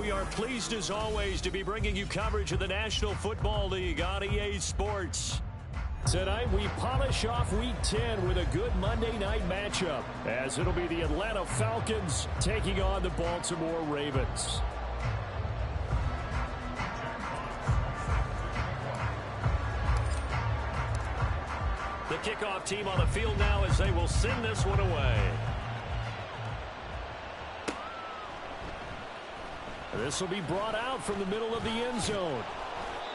we are pleased as always to be bringing you coverage of the National Football League on EA Sports. Tonight we polish off Week 10 with a good Monday night matchup, as it'll be the Atlanta Falcons taking on the Baltimore Ravens. The kickoff team on the field now as they will send this one away. This will be brought out from the middle of the end zone.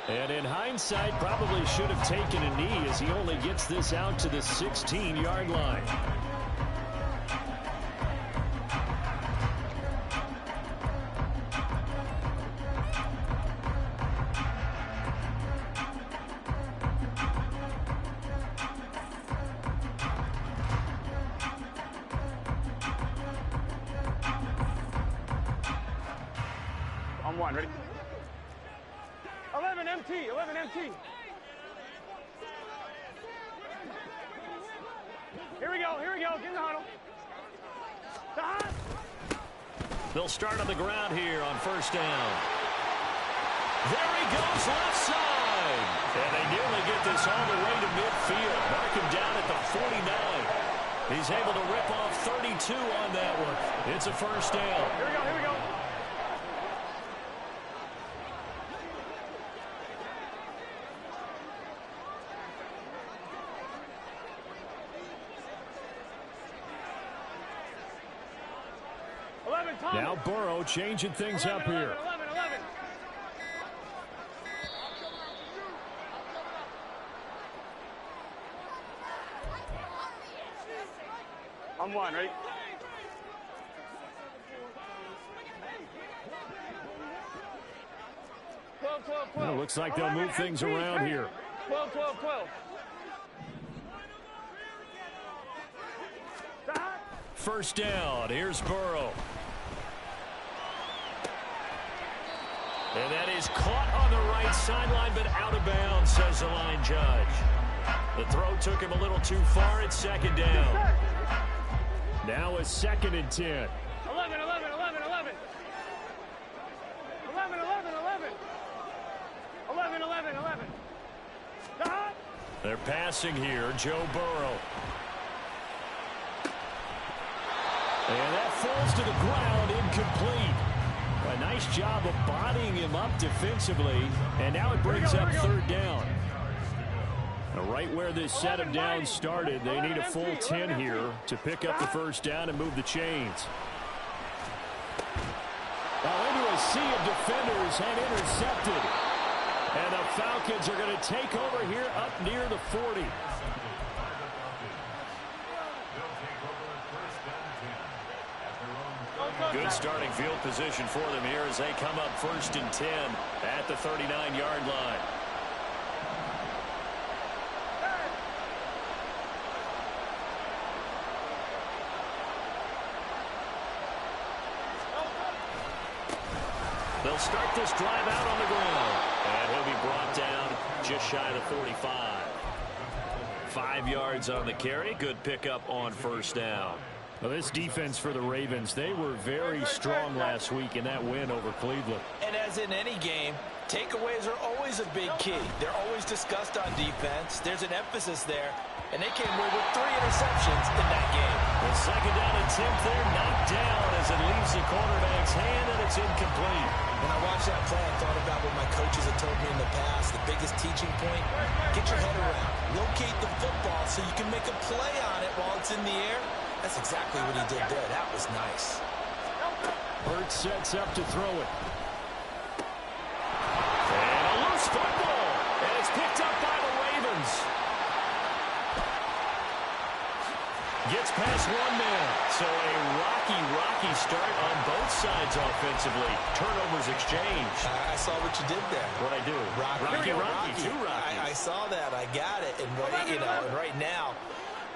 And in hindsight, probably should have taken a knee as he only gets this out to the 16-yard line. On one, ready? 11 MT, 11 MT. Here we go, get in the huddle. They'll start on the ground here on first down. There he goes, left side. And they nearly get this all the way to midfield. Mark him down at the 49. He's able to rip off 32 on that one. It's a first down. Here we go. 11, now Burrow changing things 11, up here. 11. On one, right? Well, it looks like they'll move things around here. 12. First down. Here's Burrow. And that is caught on the right sideline, but out of bounds, says the line judge. The throw took him a little too far. It's second down. Now a 2nd and 10. 11. 11. They're passing here. Joe Burrow. And that falls to the ground, incomplete. A nice job of bodying him up defensively. And now it brings up third down. Right where this set of downs started, they need a full 10 here to pick up the first down and move the chains. Now into a sea of defenders and intercepted. And the Falcons are going to take over here up near the 40. Good starting field position for them here as they come up 1st and 10 at the 39-yard line. They'll start this drive out on the ground. And he'll be brought down just shy of the 45. 5 yards on the carry. Good pickup on first down. Well, this defense for the Ravens, they were very strong last week in that win over Cleveland. And as in any game, takeaways are always a big key. They're always discussed on defense. There's an emphasis there. And they came away with 3 interceptions in that game. The second down attempt there, knocked down as it leaves the quarterback's hand, and it's incomplete. When I watched that play, I thought about what my coaches had told me in the past. The biggest teaching point, get your head around. Locate the football so you can make a play on it while it's in the air. That's exactly what he did there. That was nice. Hurts sets up to throw it. And a loose football. And it's picked up by the Ravens. Gets past one man. So a rocky start on both sides offensively. Turnovers exchanged. I saw what you did there. What'd I do? Rocky. Two Rockies. I saw that. I got it. And right now,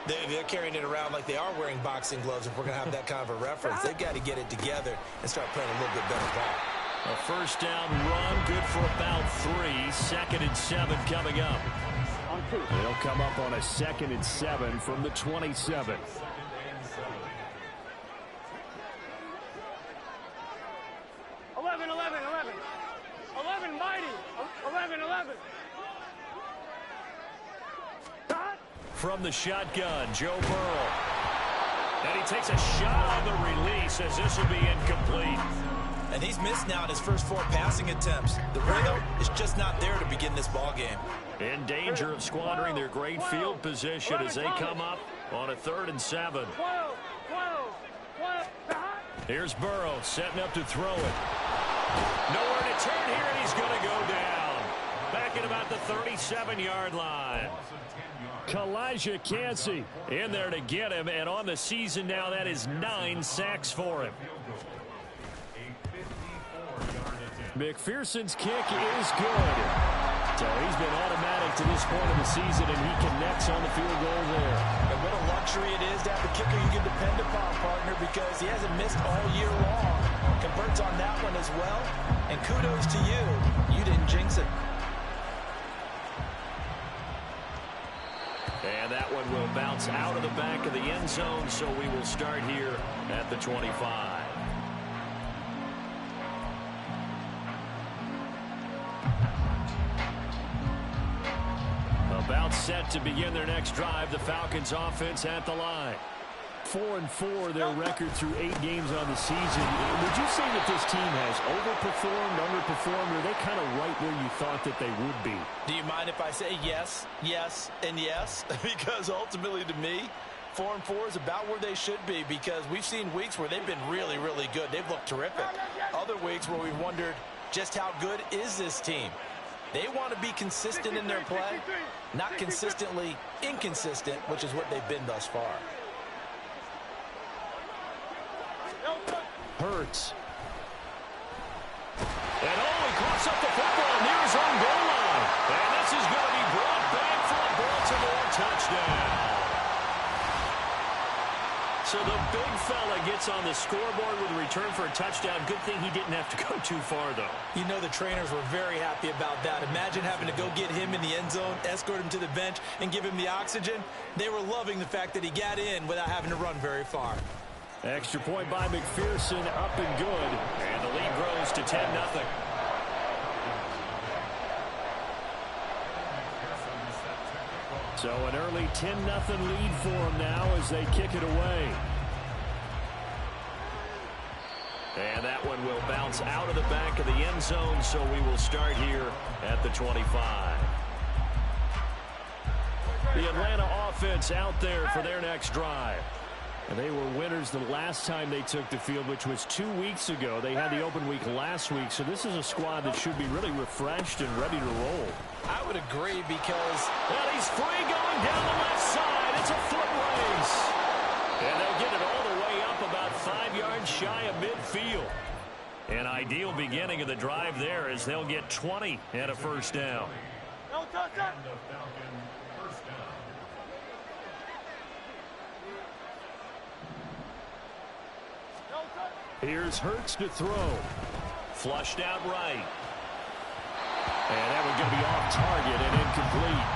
they're carrying it around like they are wearing boxing gloves. If we're going to have that kind of a reference, they've got to get it together and start playing a little bit better ball. A first down run, good for about 3. 2nd and 7 coming up. They'll come up on a 2nd and 7 from the 27. from the shotgun, Joe Burrow. And he takes a shot on the release as this will be incomplete. And he's missed now in his first 4 passing attempts. The rhythm is just not there to begin this ball game. In danger of squandering their great field position as they come up on a 3rd and 7. Here's Burrow setting up to throw it. Nowhere to turn here, and he's going to go down. Back at about the 37-yard line. Kalijah Cansey in there to get him, and on the season now, that is 9 sacks for him. McPherson's kick is good. So he's been automatic to this point of the season, and he connects on the field goal there. And what a luxury it is to have a kicker you can depend upon, partner, because he hasn't missed all year long. Converts on that one as well. And kudos to you. You didn't jinx it. And that one will bounce out of the back of the end zone, so we will start here at the 25. About set to begin their next drive, the Falcons offense at the line. 4-4 their record through 8 games on the season. Would you say that this team has overperformed, underperformed, or are they kind of right where you thought that they would be? Do you mind if I say yes, yes, and yes? Because ultimately to me, 4-4 is about where they should be, because we've seen weeks where they've been really, really good. They've looked terrific. Other weeks where we've wondered just how good is this team. They want to be consistent in their play, not consistently inconsistent, which is what they've been thus far. Hurts. And he coughs up the football near his own goal line. And this is going to be brought back for a Baltimore touchdown. So the big fella gets on the scoreboard with a return for a touchdown. Good thing he didn't have to go too far, though. You know the trainers were very happy about that. Imagine having to go get him in the end zone, escort him to the bench, and give him the oxygen. They were loving the fact that he got in without having to run very far. Extra point by McPherson, up and good. And the lead grows to 10-0. So an early 10-0 lead for them now as they kick it away. And that one will bounce out of the back of the end zone, so we will start here at the 25. The Atlanta offense out there for their next drive. And they were winners the last time they took the field, which was 2 weeks ago. They had the open week last week, so this is a squad that should be really refreshed and ready to roll. I would agree because... Well, he's free going down the left side. It's a foot race. And they'll get it all the way up about 5 yards shy of midfield. An ideal beginning of the drive there as they'll get 20 and a first down. No touchdown. Here's Hurts to throw. Flushed out right. And that one's going to be off target and incomplete.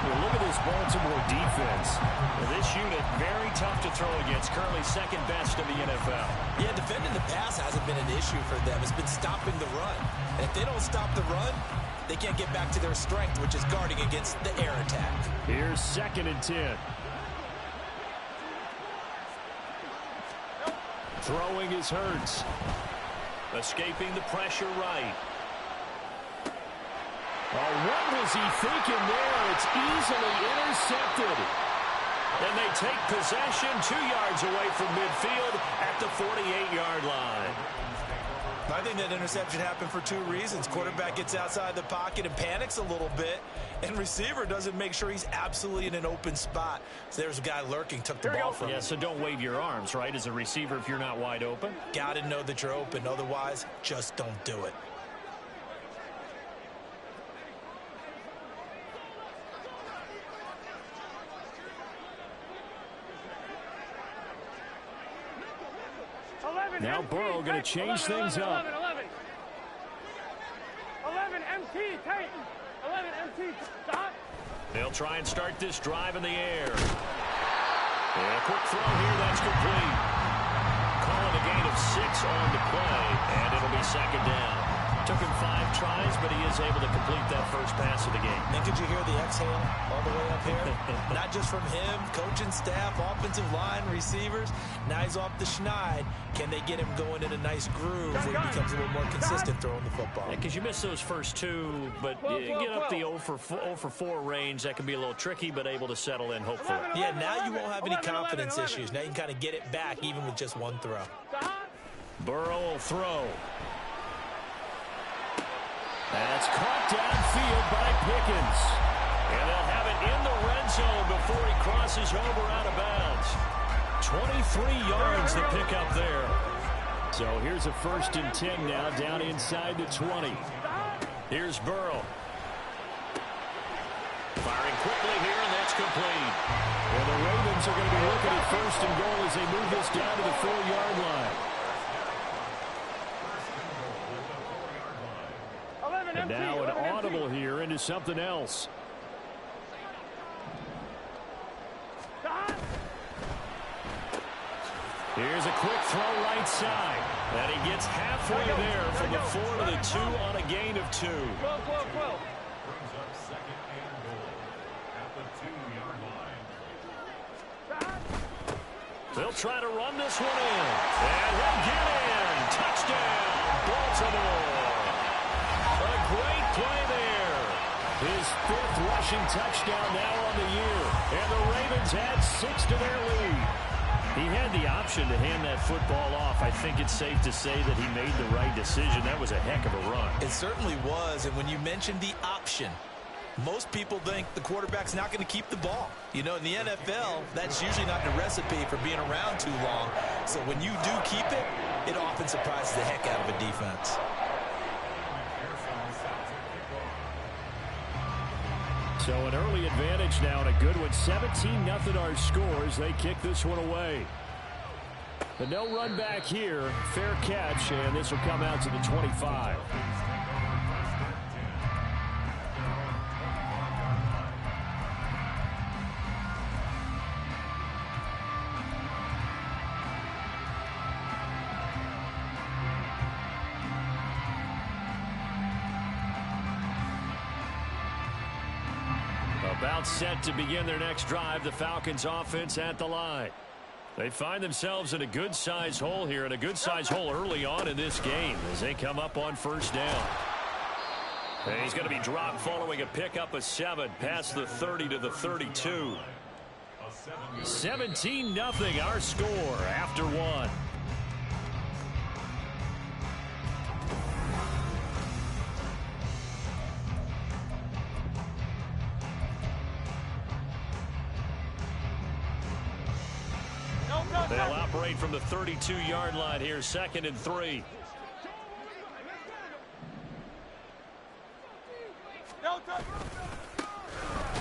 Well, look at this Baltimore defense. Well, this unit, very tough to throw against. Currently second best of the NFL. Yeah, defending the pass hasn't been an issue for them. It's been stopping the run. And if they don't stop the run, they can't get back to their strength, which is guarding against the air attack. Here's 2nd and 10. Throwing is Hurts. Escaping the pressure right. Oh, what was he thinking there? It's easily intercepted. And they take possession 2 yards away from midfield at the 48-yard line. I think that interception happened for 2 reasons. Quarterback gets outside the pocket and panics a little bit, and receiver doesn't make sure he's absolutely in an open spot. So there's a guy lurking, took the ball from him. Yeah, so don't wave your arms, right, as a receiver if you're not wide open. Got to know that you're open. Otherwise, just don't do it. Now Burrow going to change things up. 11 MT, take. 11 MT, stop. They'll try and start this drive in the air. And a quick throw here, that's complete. Calling a gain of 6 on the play, and it'll be 2nd down. Took him 5 tries, but he is was able to complete that first pass of the game. And could you hear the exhale all the way up here? Not just from him, coaching staff, offensive line, receivers. Now he's off the schneid. Can they get him going in a nice groove where he becomes a little more consistent throwing the football? Yeah, because you miss those first two, but you get up the 0 for 4 range. That can be a little tricky, but able to settle in, hopefully. Yeah, now you won't have any confidence issues. Now you can kind of get it back even with just one throw. Burrow will throw. That's caught downfield by Pickens. And they'll have it in the red zone before he crosses over out of bounds. 23 yards to pick up there. So here's a 1st and 10 now down inside the 20. Here's Burrow. Firing quickly here, and that's complete. Well, the Ravens are going to be looking at 1st and goal as they move this down to the 4-yard line. And now an audible here into something else. Here's a quick throw right side. And he gets halfway there from the 4 to the 2 on a gain of 2. They'll try to run this one in. And he'll get in. Touchdown, Baltimore. A great play there. His 5th rushing touchdown now on the year. And the Ravens add 6 to their lead. He had the option to hand that football off. I think it's safe to say that he made the right decision. That was a heck of a run. It certainly was. And when you mentioned the option, most people think the quarterback's not going to keep the ball. You know, in the NFL, that's usually not the recipe for being around too long. So when you do keep it, it often surprises the heck out of a defense. So an early advantage now and a good one. 17-0 our scores. They kick this one away. The no run back here. Fair catch, and this will come out to the 25. About set to begin their next drive. The Falcons offense at the line. They find themselves in a good-sized hole here, and a good-sized hole early on in this game as they come up on 1st down. And he's going to be dropped following a pickup of 7 past the 30 to the 32. 17-0 our score after 1. They'll operate from the 32-yard line here, 2nd and 3.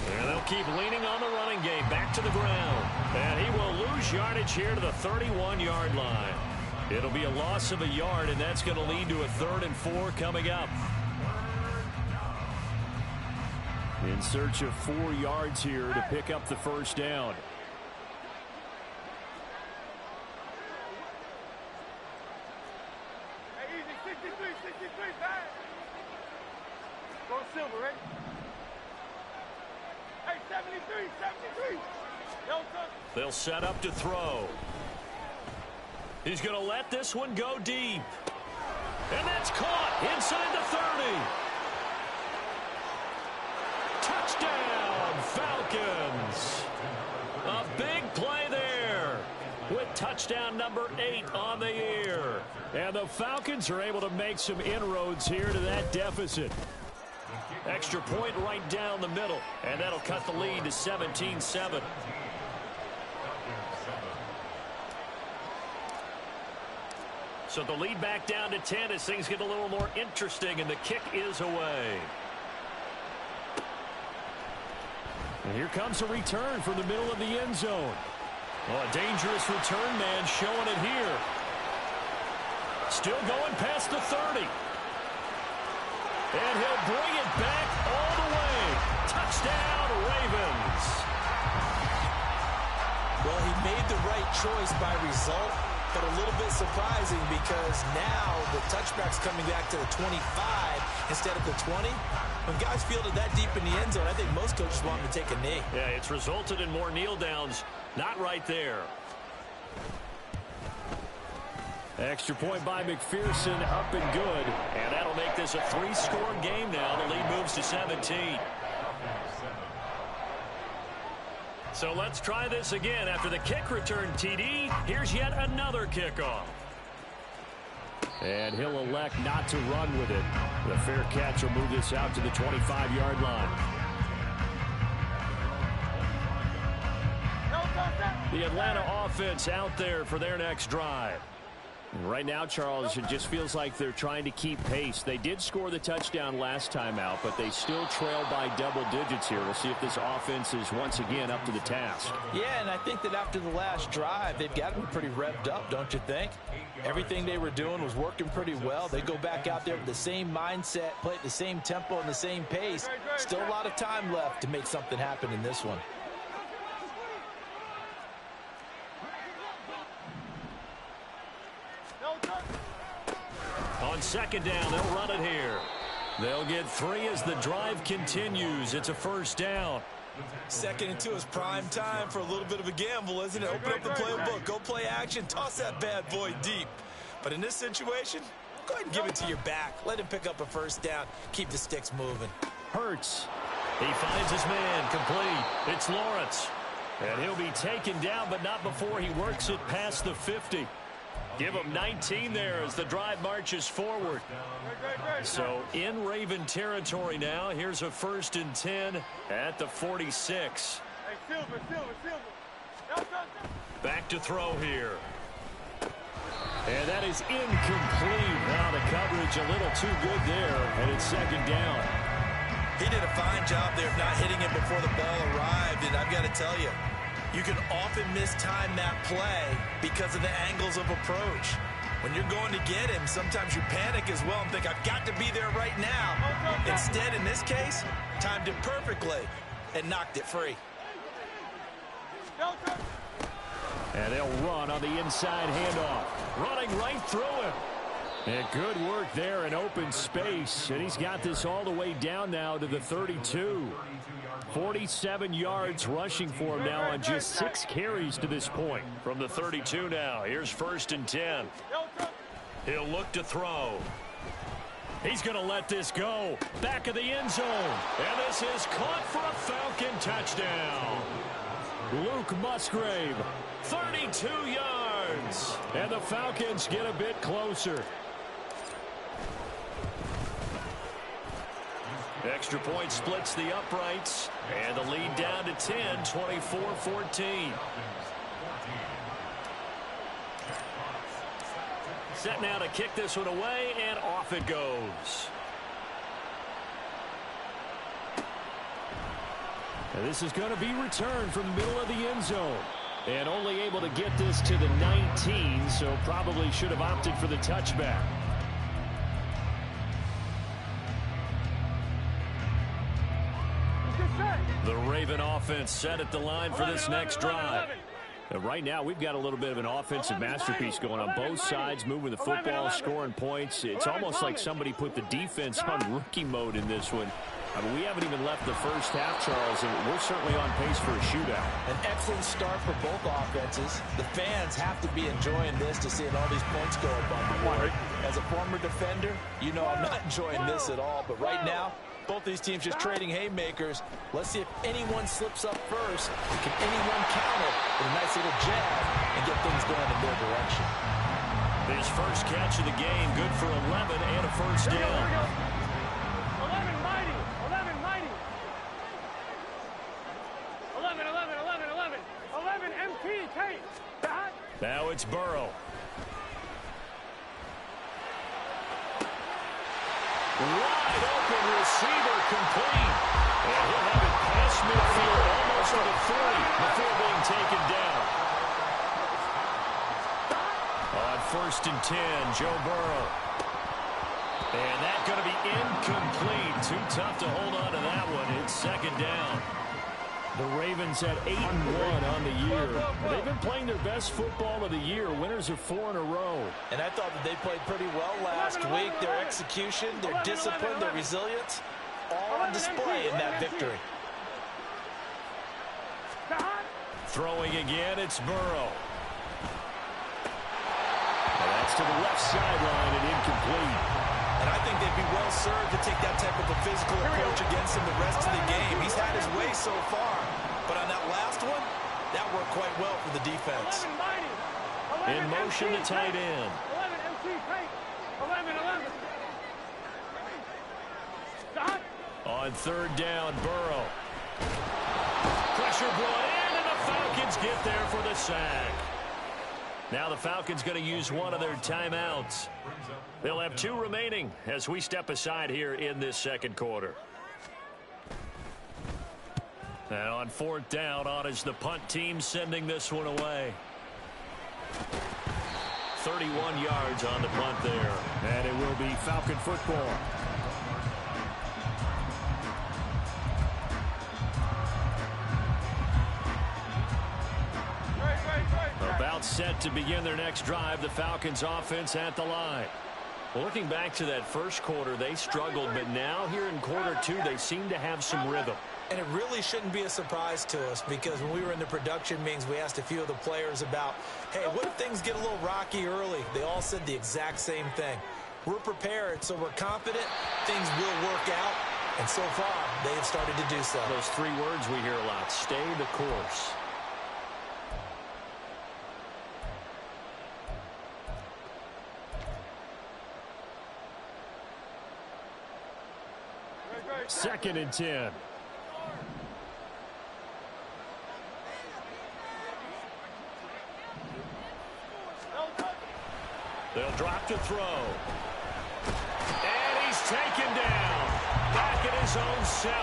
And they'll keep leaning on the running game back to the ground. And he will lose yardage here to the 31-yard line. It'll be a loss of a yard, and that's going to lead to a 3rd and 4 coming up. In search of 4 yards here to pick up the 1st down. Silver, right? Hey, 73. They'll set up to throw. He's going to let this one go deep. And that's caught inside the 30. Touchdown, Falcons. A big play there with touchdown number 8 on the year. And the Falcons are able to make some inroads here to that deficit. Extra point right down the middle, and that'll cut the lead to 17-7. So the lead back down to 10 as things get a little more interesting, and the kick is away. And here comes a return from the middle of the end zone. Oh, a dangerous return man showing it here. Still going past the 30. And he'll bring it back all the way. Touchdown, Ravens. Well, he made the right choice by result. but a little bit surprising because now the touchback's coming back to the 25 instead of the 20. When guys fielded that deep in the end zone, I think most coaches want them to take a knee. Yeah, it's resulted in more kneel downs. Not right there. Extra point by McPherson, up and good. And that'll make this a 3-score game now. The lead moves to 17. So let's try this again. After the kick return TD, here's yet another kickoff. And he'll elect not to run with it. The fair catch will move this out to the 25-yard line. The Atlanta offense out there for their next drive. Right now, Charles, it just feels like they're trying to keep pace. They did score the touchdown last time out, but they still trail by double digits here. We'll see if this offense is once again up to the task. Yeah, and I think that after the last drive, they've got to be pretty revved up, don't you think? Everything they were doing was working pretty well. They go back out there with the same mindset, play at the same tempo and the same pace. Still a lot of time left to make something happen in this one. On second down, they'll run it here. They'll get 3 as the drive continues. It's a first down. 2nd and 2 is prime time for a little bit of a gamble, isn't it? Open up the playbook, go play action, toss that bad boy deep. But in this situation, go ahead and give it to your back. Let him pick up a first down. Keep the sticks moving. Hurts. He finds his man, complete. It's Lawrence. And he'll be taken down, but not before he works it past the 50. Give him 19 there as the drive marches forward. So in Raven territory now. Here's a 1st and 10 at the 46. Back to throw here. And that is incomplete. Now the coverage a little too good there, and it's 2nd down. He did a fine job there of not hitting it before the ball arrived, and I've got to tell you, you can often mistime that play because of the angles of approach. When you're going to get him, sometimes you panic as well and think, I've got to be there right now. Instead, in this case, timed it perfectly and knocked it free. And they'll run on the inside handoff. Running right through him. And good work there in open space. And he's got this all the way down now to the 32. 47 yards rushing for him now on just 6 carries to this point. From the 32 now, here's 1st and 10. He'll look to throw. He's going to let this go. Back of the end zone. And this is caught for a Falcon touchdown. Luke Musgrave, 32 yards. And the Falcons get a bit closer. Extra point splits the uprights, and the lead down to 10, 24-14. Set now to kick this one away, and off it goes. And this is going to be returned from the middle of the end zone. And only able to get this to the 19, so probably should have opted for the touchback. The Raven offense set at the line for this next drive. And right now, we've got a little bit of an offensive masterpiece going on both sides, moving the football, scoring points. It's almost like somebody put the defense on rookie mode in this one. I mean, we haven't even left the first half, Charles, and we're certainly on pace for a shootout. An excellent start for both offenses. The fans have to be enjoying this to seeing all these points go up on the board. As a former defender, you know I'm not enjoying this at all. But right now, both these teams just trading haymakers. Let's see if anyone slips up first. Can anyone counter with a nice little jab and get things going in their direction? His first catch of the game, good for 11 and a first down. 11 mighty. 11 mighty. 11, 11, 11, 11. 11 MPK. Now it's Burrow. Wide open receiver complete. And he'll have it past midfield almost to the 40 before being taken down. On 1st and 10, Joe Burrow. And that's going to be incomplete. Too tough to hold on to that one. It's 2nd down. The Ravens at 8-1 on the year. They've been playing their best football of the year. Winners of 4 in a row. And I thought that they played pretty well last week. Their execution, their discipline, their resilience, all on display in that victory. Throwing again, it's Burrow. And that's to the left sideline and incomplete. And I think they'd be well served to take that type of a physical approach against him the rest of the game. He's had his way so far. But on that last one, that worked quite well for the defense. In motion, the tight end. 11, On third down, Burrow. Pressure brought in, and the Falcons get there for the sack. Now the Falcons going to use one of their timeouts. They'll have 2 remaining as we step aside here in this second quarter. And on fourth down, on is the punt team sending this one away. 31 yards on the punt there. And it will be Falcon football. About set to begin their next drive, the Falcons offense at the line. Well, looking back to that first quarter, they struggled, but now here in quarter 2, they seem to have some rhythm. And it really shouldn't be a surprise to us, because when we were in the production meetings, we asked a few of the players about, hey, what if things get a little rocky early? They all said the exact same thing. We're prepared, so we're confident things will work out. And so far, they have started to do so. Those 3 words we hear a lot: stay the course. Second and 10. They'll drop to throw. And he's taken down. Back at his own 7.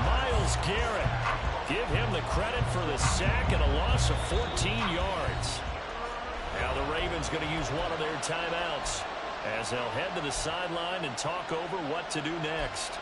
Myles Garrett. Give him the credit for the sack and a loss of 14 yards. Now the Ravens going to use one of their timeouts as they'll head to the sideline and talk over what to do next.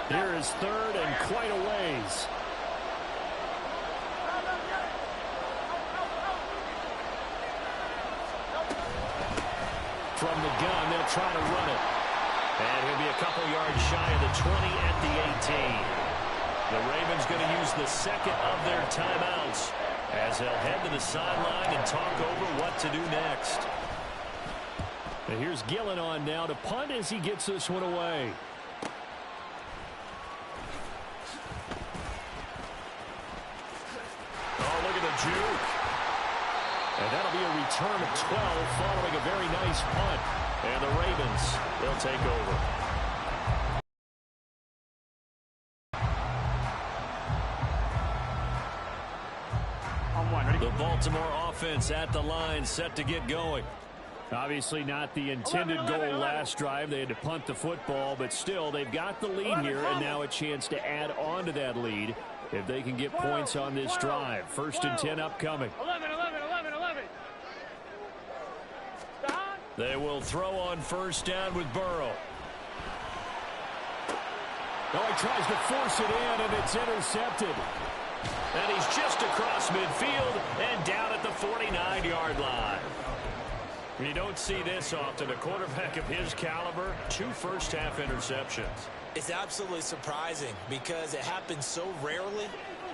Here is third and quite a ways. From the gun, they'll try to run it. And he'll be a couple yards shy of the 20 at the 18. The Ravens going to use the second of their timeouts as they'll head to the sideline and talk over what to do next. And here's Gillen on now to punt as he gets this one away. Juke. And that'll be a return of 12 following a very nice punt. And the Ravens, they'll take over. The Baltimore offense at the line, set to get going. Obviously not the intended goal last drive. They had to punt the football, but still they've got the lead here, and now a chance to add on to that lead if they can get points on this drive. First and 10 upcoming. 11. They will throw on first down with Burrow. Oh, he tries to force it in, and it's intercepted. And he's just across midfield and down at the 49-yard line. You don't see this often. A quarterback of his caliber, 2 first-half interceptions. It's absolutely surprising because it happens so rarely.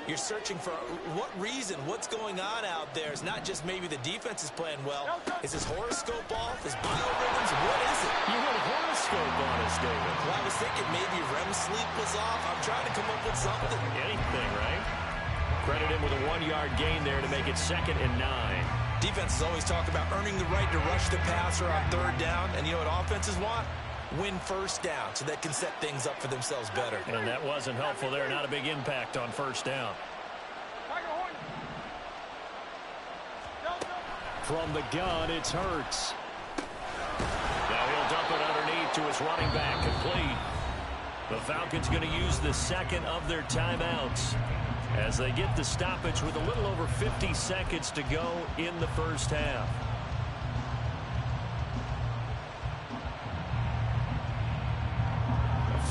You're searching for what reason, what's going on out there. It's not just maybe the defense is playing well. Is his horoscope off? His biorhythms? What is it? You had a horoscope on us, David. Well, I was thinking maybe REM sleep was off. I'm trying to come up with something. Anything, right? Credit him with a 1-yard gain there to make it 2nd and 9. Defenses always talk about earning the right to rush the passer on third down. And you know what offenses want? Win first down so they can set things up for themselves better. And that wasn't helpful there. Not a big impact on first down. From the gun, it's Hurts. Now he'll dump it underneath to his running back, complete. The Falcons going to use the second of their timeouts as they get the stoppage with a little over 50 seconds to go in the first half.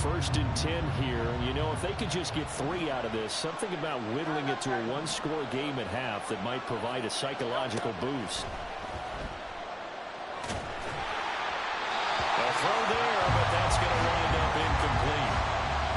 First and 10 here. You know, if they could just get 3 out of this, something about whittling it to a one-score game at half that might provide a psychological boost. A throw there, but that's going to wind up incomplete.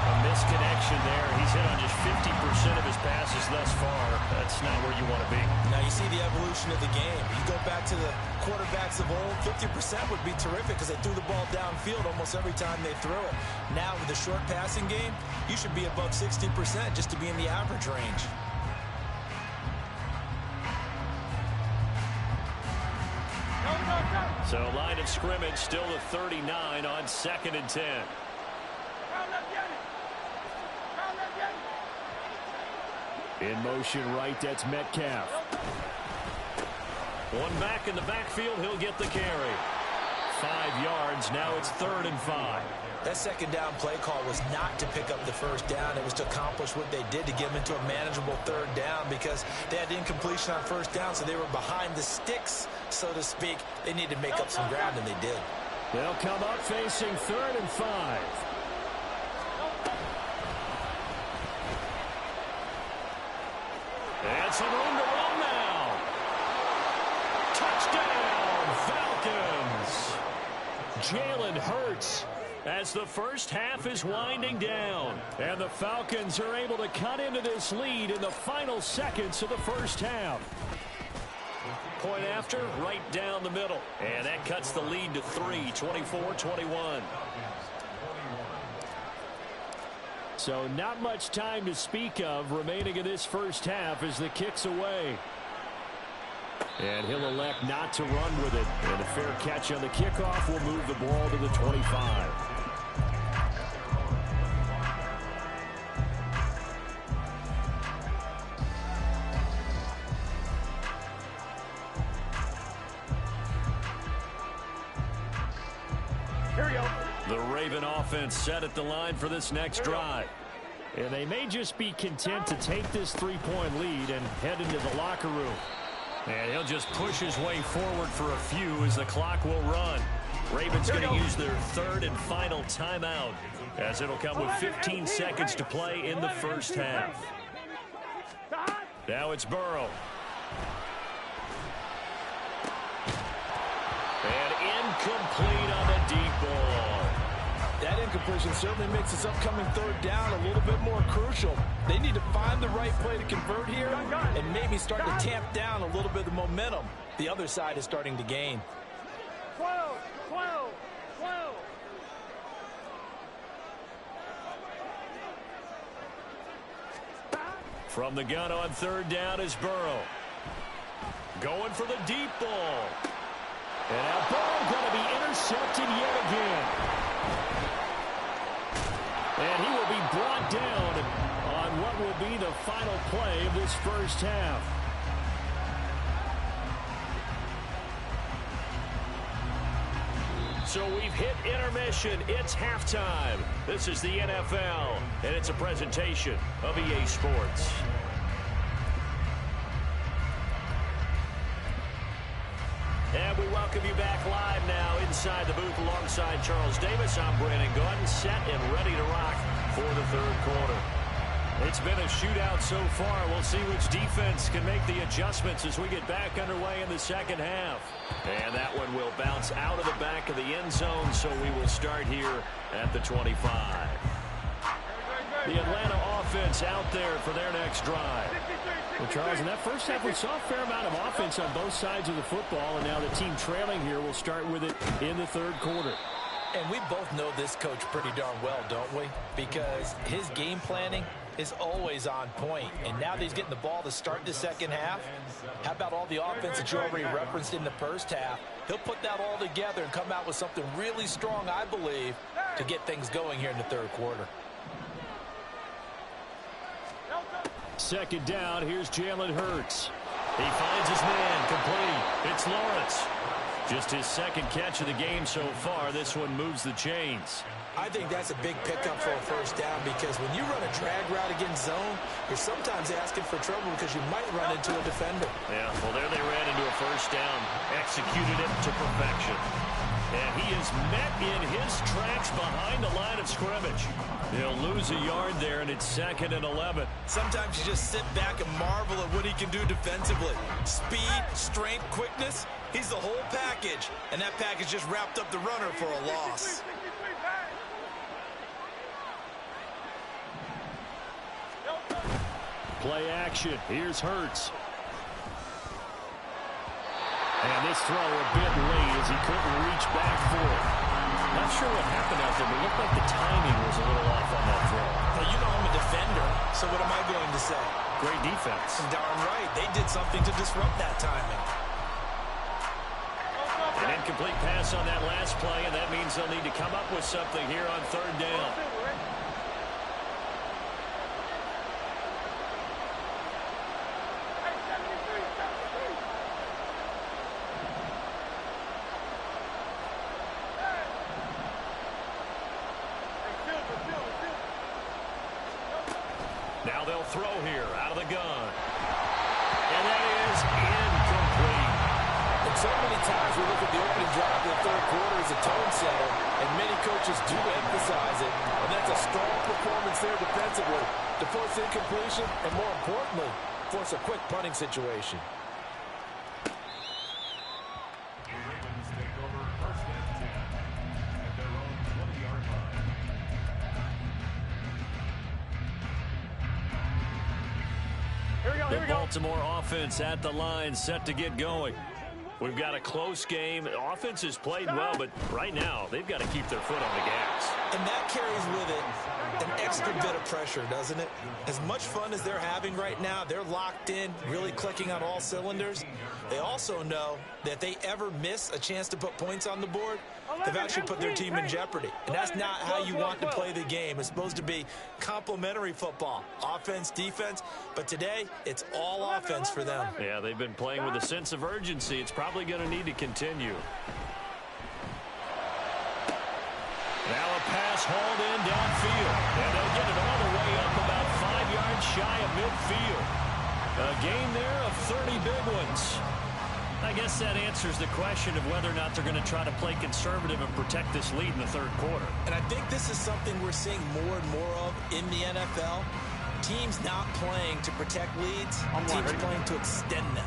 A misconnection there. He's hit on just 50% of his passes thus far. That's not where you want to be. Now you see the evolution of the game. You go back to the quarterbacks of old, 50% would be terrific because they threw the ball downfield almost every time they threw it. Now with the short passing game, you should be above 60% just to be in the average range. So line of scrimmage still the 39 on 2nd and 10. In motion right, that's Metcalf. One back in the backfield, he'll get the carry. 5 yards, now it's 3rd and 5. That second down play call was not to pick up the first down. It was to accomplish what they did to get them into a manageable 3rd down because they had incompletion on first down, so they were behind the sticks, so to speak. They needed to make up some ground, and they did. They'll come up facing 3rd and 5. And some room to run now. Touchdown, Falcons. Jalen Hurts as the first half is winding down. And the Falcons are able to cut into this lead in the final seconds of the first half. Point after, right down the middle. And that cuts the lead to 3, 24-21. So not much time to speak of remaining in this first half as the kick's away. And he'll elect not to run with it. And a fair catch on the kickoff will move the ball to the 25. The Raven offense set at the line for this next drive. And they may just be content to take this 3-point lead and head into the locker room. And he'll just push his way forward for a few as the clock will run. Ravens going to use their 3rd and final timeout as it'll come with 15 seconds to play in the first half. Now it's Burrow. And incomplete on the deep ball. That incompletion certainly makes this upcoming 3rd down a little bit more crucial. They need to find the right play to convert here and maybe start to tamp down a little bit of the momentum. The other side is starting to gain. 12. From the gun on 3rd down is Burrow. Going for the deep ball. And that ball going to be intercepted yet again. And he will be brought down on what will be the final play of this first half. So we've hit intermission. It's halftime. This is the NFL, and it's a presentation of EA Sports. And we welcome you back live now inside the booth alongside Charles Davis. I'm Brandon Gordon, set and ready to rock for the 3rd quarter. It's been a shootout so far. We'll see which defense can make the adjustments as we get back underway in the second half. And that one will bounce out of the back of the end zone, so we will start here at the 25. The Atlanta offense out there for their next drive. Well, Charles, in that first half, we saw a fair amount of offense on both sides of the football, and now the team trailing here will start with it in the 3rd quarter. And we both know this coach pretty darn well, don't we? Because his game planning is always on point. And now that he's getting the ball to start the second half, how about all the offense that you already referenced in the first half? He'll put that all together and come out with something really strong, I believe, to get things going here in the 3rd quarter. Second down, here's Jalen Hurts. He finds his man, complete. It's Lawrence. Just his second catch of the game so far. This one moves the chains. I think that's a big pickup for a first down because when you run a drag route against zone, you're sometimes asking for trouble because you might run into a defender. Yeah, well, there they ran into a first down. Executed it to perfection. And he is met in his tracks behind the line of scrimmage. He'll lose a yard there, and it's 2nd and 11. Sometimes you just sit back and marvel at what he can do defensively. Speed, strength, quickness, he's the whole package. And that package just wrapped up the runner for a loss. Play action. Here's Hurts. And this throw a bit late as he couldn't reach back for it. Not sure what happened out there, but it looked like the timing was a little off on that throw. Well, you know I'm a defender, so what am I going to say? Great defense. Darn right. They did something to disrupt that timing. An incomplete pass on that last play, and that means they'll need to come up with something here on 3rd down. Now they'll throw here out of the gun. And that is incomplete. And so many times we look at the opening drive of the 3rd quarter as a tone setter, and many coaches do emphasize it. And that's a strong performance there defensively to force incompletion and, more importantly, force a quick punting situation. The Baltimore offense at the line, set to get going. We've got a close game. The offense has played well, but right now they've got to keep their foot on the gas. And that carries with it an extra bit of pressure, doesn't it? As much fun as they're having right now, they're locked in, really clicking on all cylinders. They also know that if they ever miss a chance to put points on the board, they've actually put their team in jeopardy. And that's not how you want to play the game. It's supposed to be complementary football, offense, defense. But today, it's all offense for them. Yeah, they've been playing with a sense of urgency. It's probably going to need to continue. Now a pass hauled in downfield. And they'll get it all the way up about 5 yards shy of midfield. A gain there of 30 big ones. I guess that answers the question of whether or not they're going to try to play conservative and protect this lead in the 3rd quarter. And I think this is something we're seeing more and more of in the NFL. Teams not playing to protect leads, teams playing to extend them.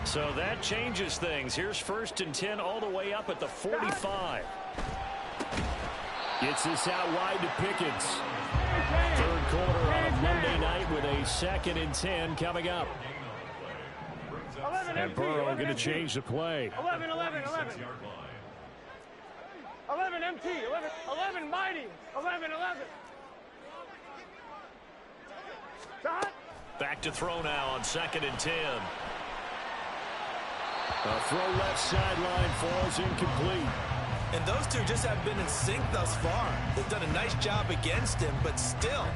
So that changes things. Here's 1st and 10 all the way up at the 45. Gets this out wide to Pickens. 3rd quarter on Monday night with a 2nd and 10 coming up. And Burrow going to change the play. 11, 11, 11. 11 MT, 11 mighty, 11, 11. Shot. Back to throw now on 2nd and 10. A throw left sideline falls incomplete. And those two just haven't been in sync thus far. They've done a nice job against him, but still,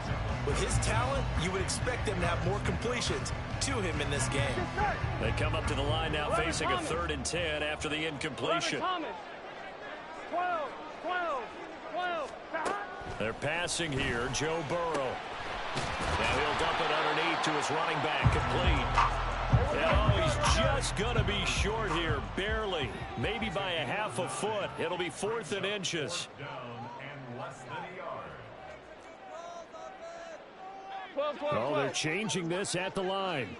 with his talent, you would expect them to have more completions to him in this game. They come up to the line now facing a 3rd and 10 after the incompletion. 12, 12, 12. They're passing here, Joe Burrow. Now he'll dump it underneath to his running back, complete. Oh, he's just going to be short here, barely. Maybe by a half a foot. It'll be 4th and inches. 12, 12, Oh, they're changing this at the line.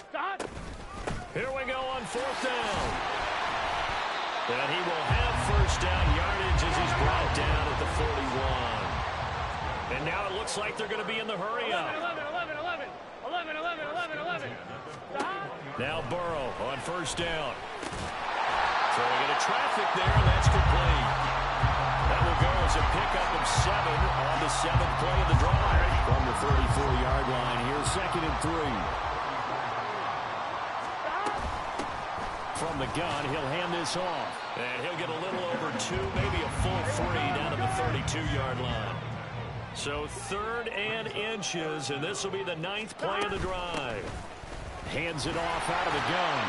Stop. Here we go on 4th down. And he will have 1st down yardage as he's brought down at the 41. And now it looks like they're going to be in the hurry up. 11, 11, 11, 11, 11, 11, 11. Stop. Now Burrow on 1st down. Throwing into traffic there, and that's complete. That will go as a pickup of 7 on the 7th play of the drive. From the 34-yard line, here's 2nd and 3. From the gun, he'll hand this off. And he'll get a little over 2, maybe a full 3 down to the 32. 22-yard line. So 3rd and inches, and this will be the 9th play of the drive. Hands it off out of the gun.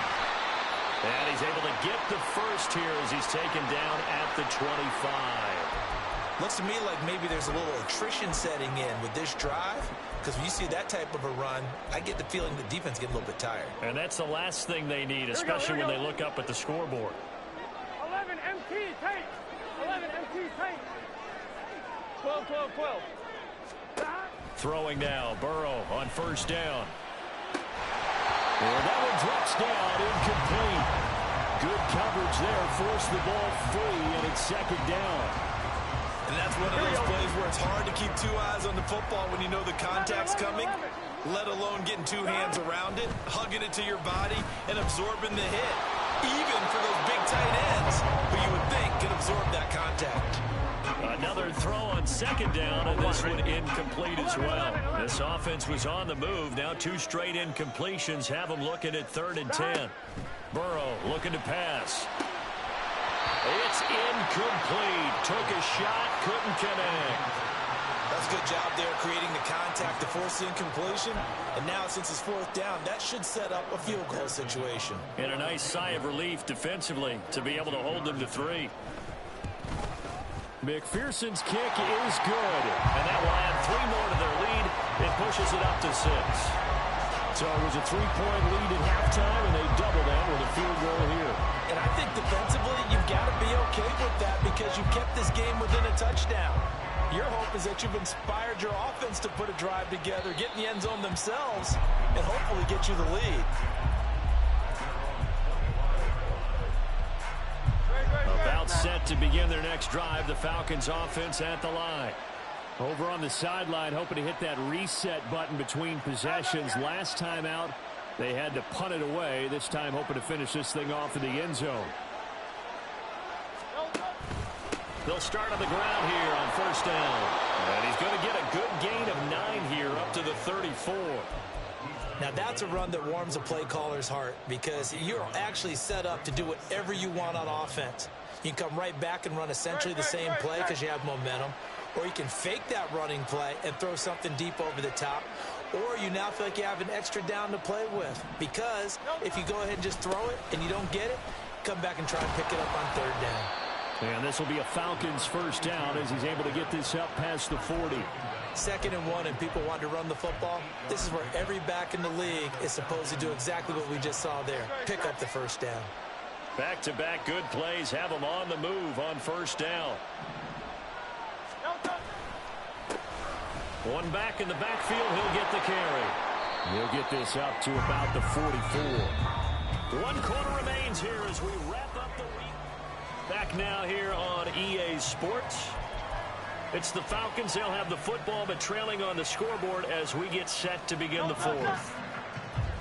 And he's able to get the first here as he's taken down at the 25. Looks to me like maybe there's a little attrition setting in with this drive, because when you see that type of a run, I get the feeling the defense getting a little bit tired. And that's the last thing they need, especially when they look up at the scoreboard. 11 MT tight. 11 MT tight. 12, 12, 12. Throwing now, Burrow on 1st down. And that one drops down, incomplete. Good coverage there, forced the ball free, and it's 2nd down. And that's one of those plays where it's hard to keep 2 eyes on the football when you know the contact's coming, let alone getting 2 hands around it, hugging it to your body, and absorbing the hit. Even for those big tight ends, who you would think can absorb that contact. Another throw on 2nd down, and this one incomplete as well. This offense was on the move. Now 2 straight incompletions have them looking at 3rd and 10. Burrow looking to pass. It's incomplete. Took a shot, couldn't connect. That's a good job there creating the contact to force the incompletion. And now since it's 4th down, that should set up a field goal situation. And a nice sigh of relief defensively to be able to hold them to 3. McPherson's kick is good. And that will add 3 more to their lead. It pushes it up to 6. So it was a 3-point lead at halftime, and they double that with a field goal here. And I think defensively, you've got to be okay with that because you've kept this game within a touchdown. Your hope is that you've inspired your offense to put a drive together, get in the end zone themselves, and hopefully get you the lead. About set to begin their next drive, the Falcons offense at the line. Over on the sideline, hoping to hit that reset button between possessions. Last time out, they had to punt it away. This time hoping to finish this thing off in the end zone. They'll start on the ground here on 1st down. And he's going to get a good gain of 9 here up to the 34. Now that's a run that warms a play caller's heart because you're actually set up to do whatever you want on offense. You can come right back and run essentially the same play because you have momentum, or you can fake that running play and throw something deep over the top, or you now feel like you have an extra down to play with because if you go ahead and just throw it and you don't get it, come back and try and pick it up on 3rd down. And this will be a Falcons 1st down as he's able to get this up past the 40. 2nd and 1 and people want to run the football. This is where every back in the league is supposed to do exactly what we just saw there. Pick up the 1st down. Back-to-back good plays have them on the move on 1st down. One back in the backfield, he'll get the carry. He'll get this up to about the 44. 1 quarter remains here as we wrap up the week. Back now here on EA Sports. It's the Falcons. They'll have the football, but trailing on the scoreboard as we get set to begin the 4th.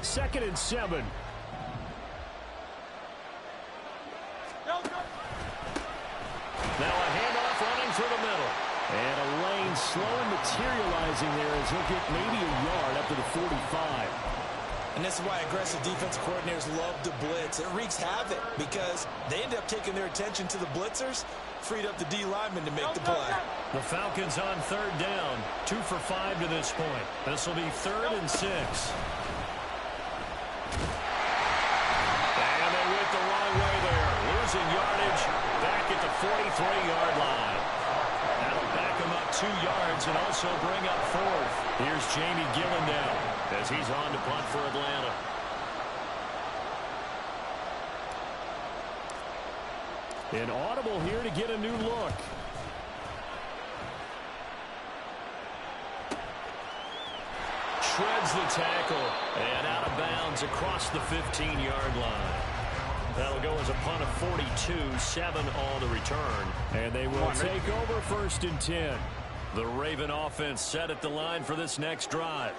2nd and 7. Now a handoff running through the middle. And a lane slowly materializing there as he'll get maybe a yard up to the 45. And this is why aggressive defensive coordinators love to blitz. It wreaks havoc because they end up taking their attention to the blitzers, freed up the D linemen to make the play. The Falcons on 3rd down, 2 for 5 to this point. This will be 3rd and 6. And they went the wrong way there, losing yardage back at the 43-yard line. That'll back him up 2 yards and also bring up 4th. Here's Jamie Gillen now as he's on to punt for Atlanta. An audible here to get a new look. Shreds the tackle and out of bounds across the 15-yard line. That'll go as a punt of 42, 7 on the return. And they will take over 1st and 10. The Raven offense set at the line for this next drive.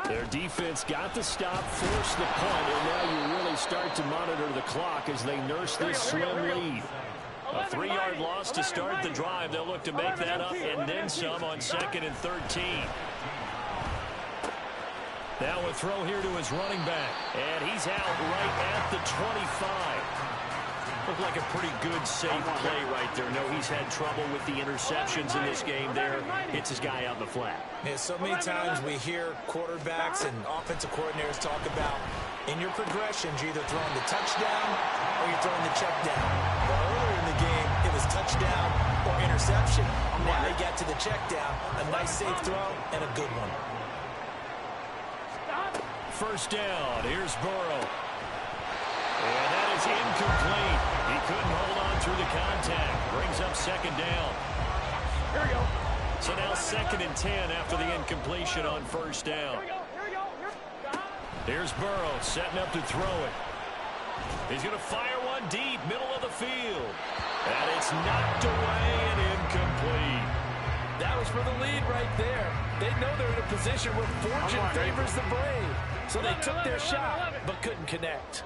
Their defense got the stop, forced the punt, and now you really start to monitor the clock as they nurse this slim lead. A 3-yard loss to start the drive. They'll look to make that up and then some on 2nd and 13. Now a throw here to his running back, and he's out right at the 25. Looked like a pretty good, safe play right there. No, he's had trouble with the interceptions in this game there. Hits his guy out in the flat. Yeah, so many times we hear quarterbacks and offensive coordinators talk about in your progressions, you're either throwing the touchdown or you're throwing the check down. But earlier in the game, it was touchdown or interception. Now they got to the check down, a nice safe throw, and a good one. First down, here's Burrow. And that is incomplete. He couldn't hold on through the contact. Brings up second down. Here we go. So now 2nd and 10 after the incompletion on first down. Here we go. Here's Burrow setting up to throw it. He's going to fire one deep, middle of the field. And it's knocked away and incomplete. That was for the lead right there. They know they're in a position where fortune favors the brave. So they took their shot, but couldn't connect.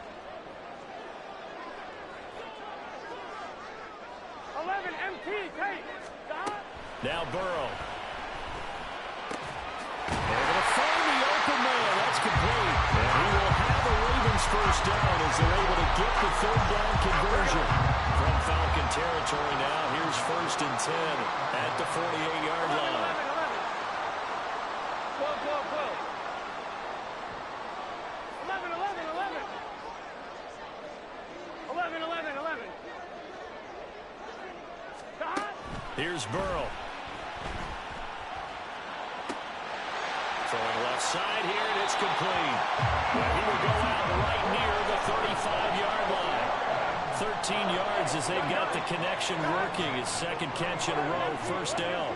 11 MT, take. Now Burrow. They're going to find the open man. That's complete. And he will have a Ravens first down as they're able to get the third down conversion. From Falcon territory now, here's 1st and 10 at the 48-yard line. 11. Here's Burrow. Throwing left side here, and it's complete. Well, he will go out right near the 35-yard line. 13 yards as they've got the connection working. His second catch in a row, first down.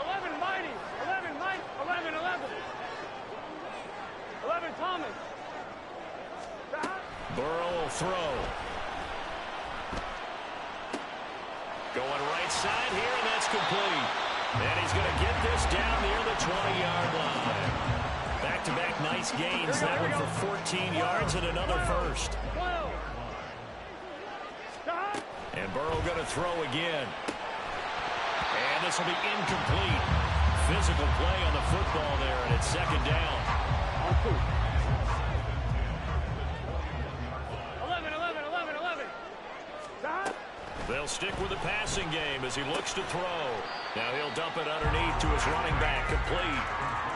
11 Mighty. 11 Thomas. Burrow will throw. Going right side here, and that's complete. And he's going to get this down near the 20-yard line. Back-to-back nice gains. That one for 14 yards and another first. And Burrow going to throw again. And this will be incomplete. Physical play on the football there, and it's second down. 11. They'll stick with the passing game as he looks to throw. Now he'll dump it underneath to his running back, complete.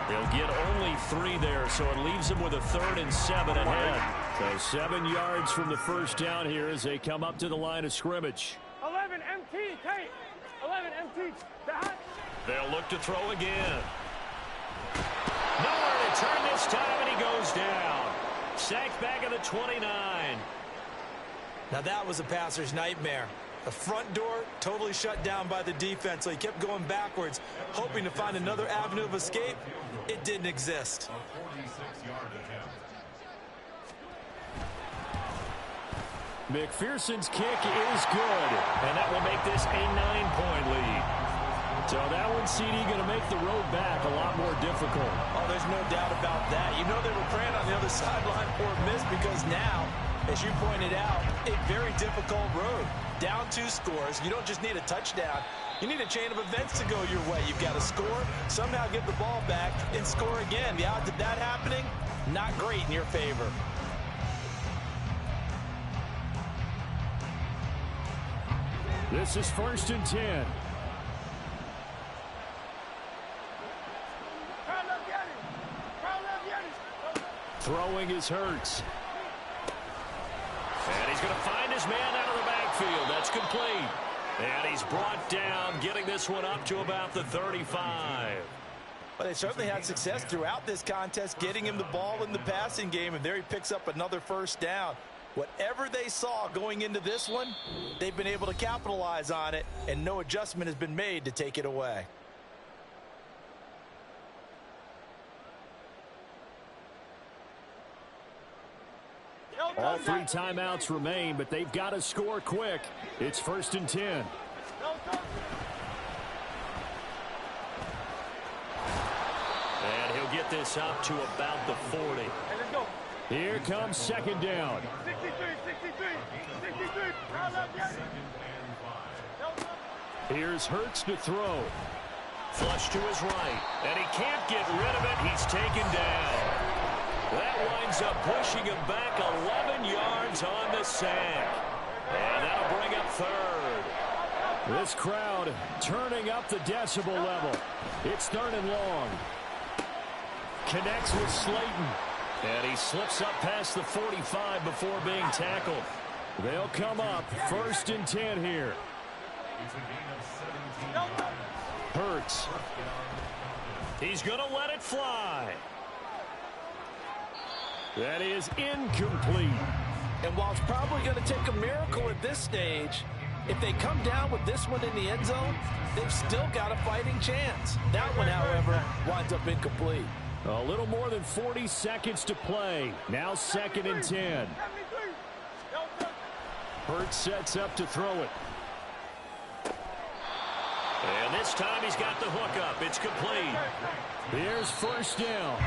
He'll get only 3 there, so it leaves him with a 3rd and 7 ahead. So 7 yards from the first down here as they come up to the line of scrimmage. 11 MT, take. 11 MT, They'll look to throw again. Nowhere to turn this time, and he goes down. Sacked back at the 29. Now that was a passer's nightmare. The front door totally shut down by the defense, so he kept going backwards, hoping to find another avenue of escape. It didn't exist. McPherson's kick is good, and that will make this a 9-point lead. So that one, CD, going to make the road back a lot more difficult. Oh, there's no doubt about that. You know they were praying on the other sideline for a miss because now, as you pointed out, a very difficult road. Down 2 scores. You don't just need a touchdown. You need a chain of events to go your way. You've got to score, somehow get the ball back, and score again. The odds of that happening, not great in your favor. This is 1st and 10. Throwing is Hurts. And he's going to find his man out of the backfield. That's complete. And he's brought down, getting this one up to about the 35. Well, they certainly had success throughout this contest, getting him the ball in the passing game, and there he picks up another first down. Whatever they saw going into this one, they've been able to capitalize on it, and no adjustment has been made to take it away. All 3 timeouts remain, but they've got to score quick. It's 1st and 10. And he'll get this up to about the 40. Here comes second down. 63. Here's Hurts to throw. Flush to his right. And he can't get rid of it. He's taken down. That winds up pushing him back 11 yards on the sack. And that'll bring up third. This crowd turning up the decibel level. It's third and long. Connects with Slayton. And he slips up past the 45 before being tackled. They'll come up 1st and 10 here. Hurts. He's going to let it fly. That is incomplete. And while it's probably going to take a miracle at this stage, if they come down with this one in the end zone, they've still got a fighting chance. That one, however, winds up incomplete. A little more than 40 seconds to play. Now 2nd and 10. Hurts sets up to throw it. And this time he's got the hook up. It's complete. Here's 1st down.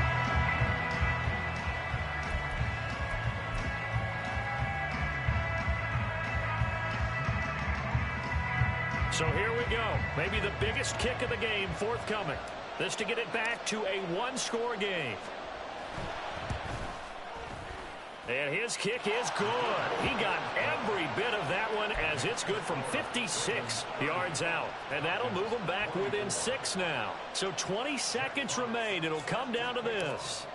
So here we go. Maybe the biggest kick of the game forthcoming. This to get it back to a one-score game. And his kick is good. He got every bit of that one as it's good from 56 yards out. And that'll move him back within 6 now. So 20 seconds remain. It'll come down to this.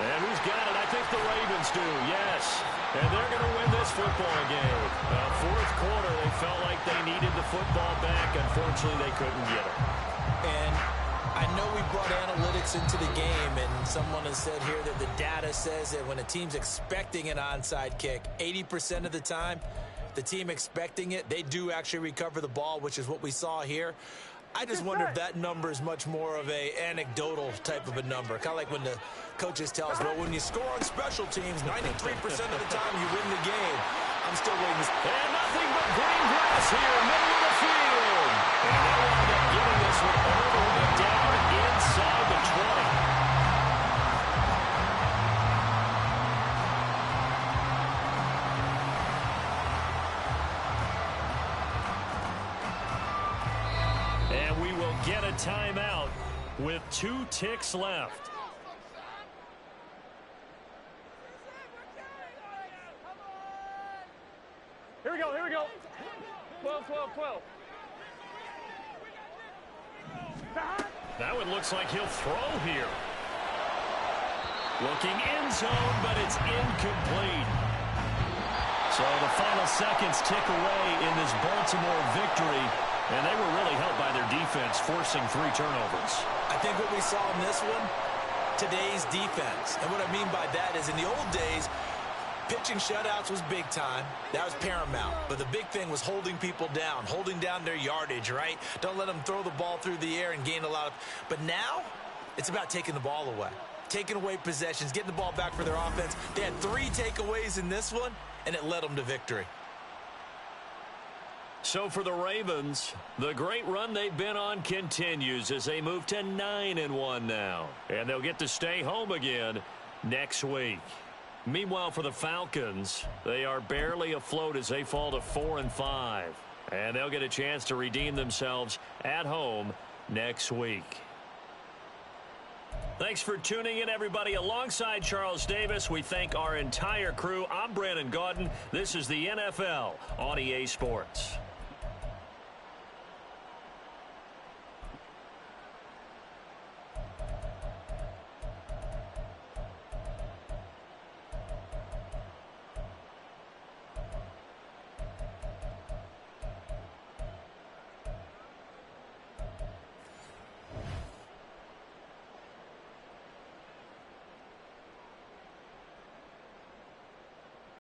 And who's got it? I think the Ravens do, yes. And they're going to win this football game. 4th quarter, they felt like they needed the football back. Unfortunately, they couldn't get it. And I know we brought analytics into the game, and someone has said here that the data says that when a team's expecting an onside kick, 80% of the time, the team expecting it, they do actually recover the ball, which is what we saw here. I just wonder if that number is much more of a anecdotal type of a number. Kind of like when the coaches tell us, well, when you score on special teams, 93% of the time you win the game. I'm still waiting. And nothing but green grass here, middle of the field. And they wound up getting this one all the way down inside the 20. And we will get a timeout with 2 ticks left. Here we go, here we go. 12, 12, 12. That one looks like he'll throw here. Looking end zone, but it's incomplete. So the final seconds tick away in this Baltimore victory, and they were really helped by their defense, forcing 3 turnovers. I think what we saw in this one, today's defense. And what I mean by that is in the old days, pitching shutouts was big time. That was paramount. But the big thing was holding people down, holding down their yardage, right? Don't let them throw the ball through the air and gain a lot of... But now, it's about taking the ball away. Taking away possessions, getting the ball back for their offense. They had 3 takeaways in this one, and it led them to victory. So for the Ravens, the great run they've been on continues as they move to 9-1 now. And they'll get to stay home again next week. Meanwhile, for the Falcons, they are barely afloat as they fall to 4-5. And they'll get a chance to redeem themselves at home next week. Thanks for tuning in, everybody. Alongside Charles Davis, we thank our entire crew. I'm Brandon Gaudin. This is the NFL on EA Sports.